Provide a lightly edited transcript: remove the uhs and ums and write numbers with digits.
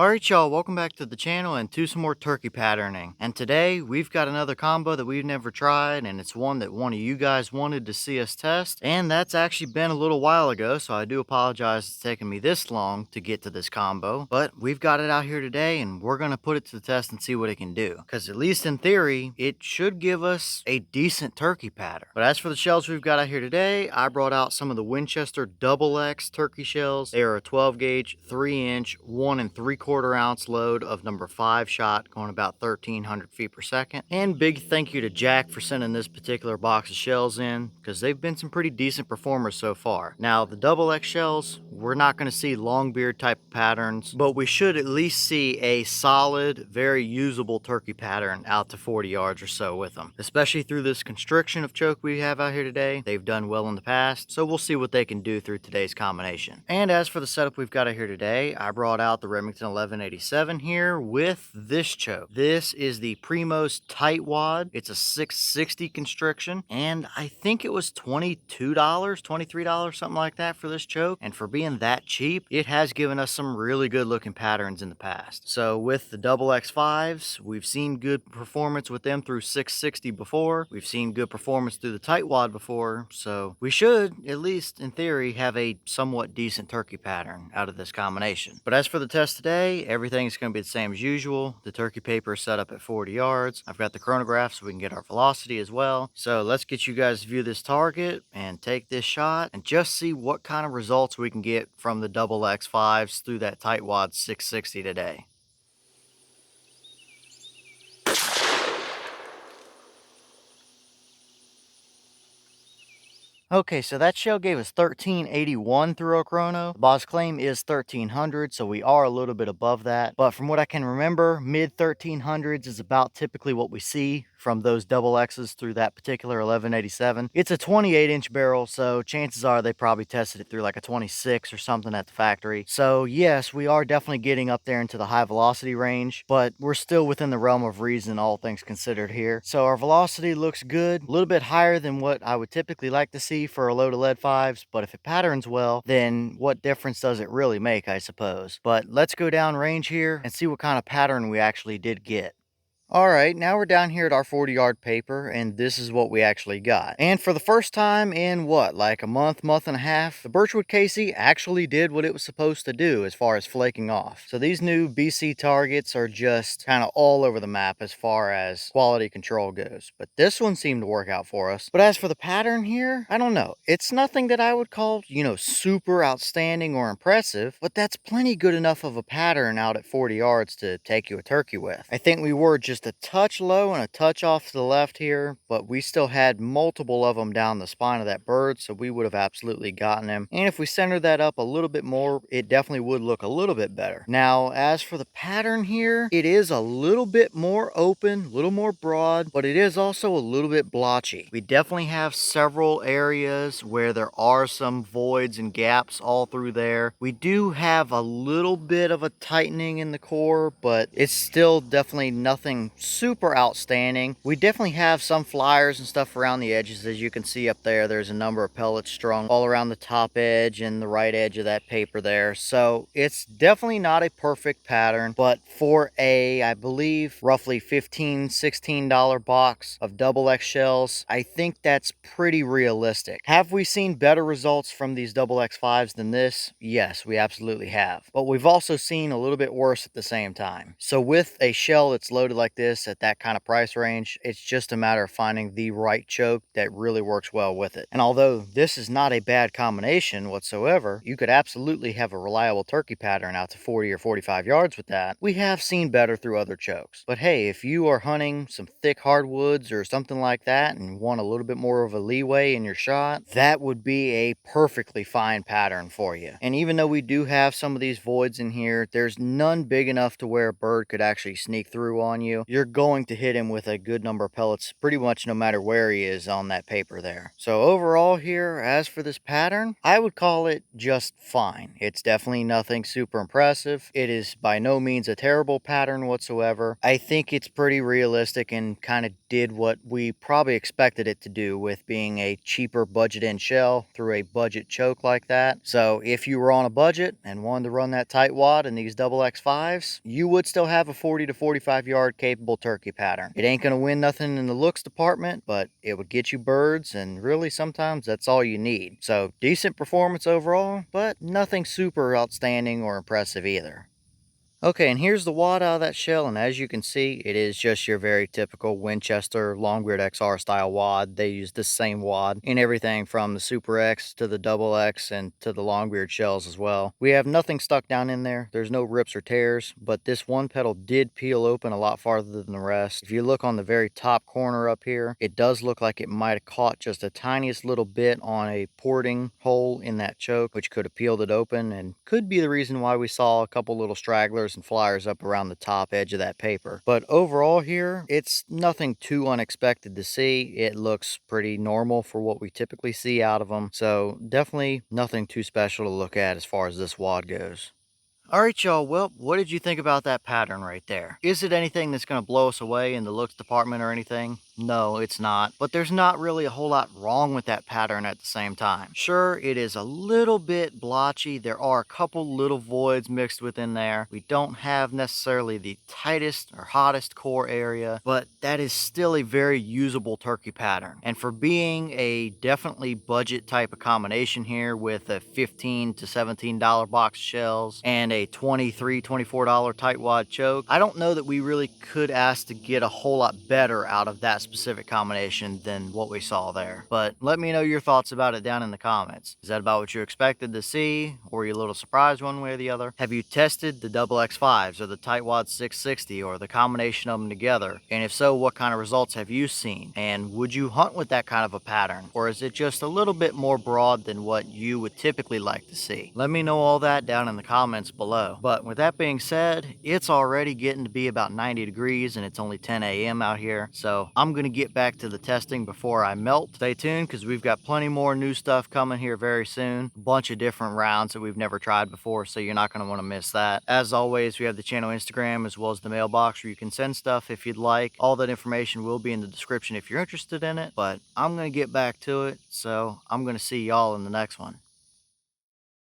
Alright y'all, welcome back to the channel and to some more turkey patterning. And today we've got another combo that we've never tried, and it's one that one of you guys wanted to see us test. And that's actually been a little while ago, so I do apologize it's taken me this long to get to this combo. But we've got it out here today and we're going to put it to the test and see what it can do. Because at least in theory, it should give us a decent turkey pattern. But as for the shells we've got out here today, I brought out some of the Winchester Double X turkey shells. They are a 12 gauge, 3 inch, 1 3/4 ounce load of number 5 shot, going about 1,300 feet per second. And big thank you to Jack for sending this particular box of shells in, because they've been some pretty decent performers so far. Now the Double X shells, we're not going to see long beard type of patterns, but we should at least see a solid, very usable turkey pattern out to 40 yards or so with them. Especially through this constriction of choke we have out here today. They've done well in the past, so we'll see what they can do through today's combination. And as for the setup we've got out here today, I brought out the Remington 1187 here with this choke. This is the Primos Tight Wad. It's a 660 constriction, and I think it was $22, $23, something like that for this choke. And for being that cheap, it has given us some really good looking patterns in the past. So with the Double X5s, we've seen good performance with them through 660 before. We've seen good performance through the Tight Wad before, so we should, at least in theory, have a somewhat decent turkey pattern out of this combination. But as for the test today, everything's going to be the same as usual. The turkey paper is set up at 40 yards. I've got the chronograph so we can get our velocity as well. So let's get you guys to view this target and take this shot and just see what kind of results we can get from the Double X5s through that Tight Wad 660 today. Okay, so that shell gave us 1381 through our chrono. The boss claim is 1300, so we are a little bit above that. But from what I can remember, mid 1300s is about typically what we see from those Double X's through that particular 1187. It's a 28-inch barrel, so chances are they probably tested it through like a 26 or something at the factory. So yes, we are definitely getting up there into the high velocity range, but we're still within the realm of reason, all things considered here. So our velocity looks good, a little bit higher than what I would typically like to see for a load of lead 5s, but if it patterns well, then what difference does it really make, I suppose. But let's go down range here and see what kind of pattern we actually did get. All right, now we're down here at our 40-yard paper, and this is what we actually got. And for the first time in what, like a month and a half, the Birchwood Casey actually did what it was supposed to do as far as flaking off. So these new BC targets are just kind of all over the map as far as quality control goes. But this one seemed to work out for us. But as for the pattern here, I don't know. It's nothing that I would call, super outstanding or impressive, but that's plenty good enough of a pattern out at 40 yards to take you a turkey with. I think we were just a touch low and a touch off to the left here, but we still had multiple of them down the spine of that bird, so we would have absolutely gotten him. And if we centered that up a little bit more, it definitely would look a little bit better. Now, as for the pattern here, it is a little bit more open, a little more broad, but it is also a little bit blotchy. We definitely have several areas where there are some voids and gaps all through there. We do have a little bit of a tightening in the core, but it's still definitely nothing super outstanding. We definitely have some flyers and stuff around the edges. As you can see up there, there's a number of pellets strung all around the top edge and the right edge of that paper there. So it's definitely not a perfect pattern, but for a, I believe, roughly $15, $16 box of Double X shells, I think that's pretty realistic. Have we seen better results from these Double X5s than this? Yes, we absolutely have. But we've also seen a little bit worse at the same time. So with a shell that's loaded like this at that kind of price range, it's just a matter of finding the right choke that really works well with it. And although this is not a bad combination whatsoever, you could absolutely have a reliable turkey pattern out to 40 or 45 yards with that. We have seen better through other chokes. But hey, if you are hunting some thick hardwoods or something like that and want a little bit more of a leeway in your shot, that would be a perfectly fine pattern for you. And even though we do have some of these voids in here, there's none big enough to where a bird could actually sneak through on you. you're going to hit him with a good number of pellets pretty much no matter where he is on that paper there. So overall here, as for this pattern, I would call it just fine. It's definitely nothing super impressive. It is by no means a terrible pattern whatsoever. I think it's pretty realistic and kind of did what we probably expected it to do with being a cheaper budget end shell through a budget choke like that. So if you were on a budget and wanted to run that tight wad and these double X5s, you would still have a 40 to 45 yard capable turkey pattern. It ain't gonna win nothing in the looks department, but it would get you birds, and really sometimes that's all you need. So decent performance overall, but nothing super outstanding or impressive either. Okay, and here's the wad out of that shell, and as you can see, it is just your very typical Winchester Longbeard XR style wad. They use the same wad in everything from the Super X to the Double X and to the Longbeard shells as well. We have nothing stuck down in there. There's no rips or tears, but this one petal did peel open a lot farther than the rest. If you look on the very top corner up here, it does look like it might have caught just a tiniest little bit on a porting hole in that choke, which could have peeled it open and could be the reason why we saw a couple little stragglers and flyers up around the top edge of that paper. But overall here, it's nothing too unexpected to see. It looks pretty normal for what we typically see out of them. So definitely nothing too special to look at as far as this wad goes. All right, y'all. Well, what did you think about that pattern right there? Is it anything that's going to blow us away in the looks department or anything? No, it's not. But there's not really a whole lot wrong with that pattern at the same time. Sure, it is a little bit blotchy. There are a couple little voids mixed within there. We don't have necessarily the tightest or hottest core area, but that is still a very usable turkey pattern. And for being a definitely budget type of combination here with a $15 to $17 box shells and a $23, $24 tight wad choke, I don't know that we really could ask to get a whole lot better out of that specific combination than what we saw there. But let me know your thoughts about it down in the comments. Is that about what you expected to see, or were you a little surprised one way or the other? Have you tested the double X5s or the tight wad 660 or the combination of them together? And if so, what kind of results have you seen? And would you hunt with that kind of a pattern, or is it just a little bit more broad than what you would typically like to see? Let me know all that down in the comments below. But with that being said, it's already getting to be about 90 degrees and it's only 10 a.m. out here, so I'm going to get back to the testing before I melt. Stay tuned because we've got plenty more new stuff coming here very soon. A bunch of different rounds that we've never tried before, so you're not going to want to miss that. As always, we have the channel Instagram as well as the mailbox where you can send stuff if you'd like. All that information will be in the description if you're interested in it, but I'm going to get back to it, so I'm going to see y'all in the next one.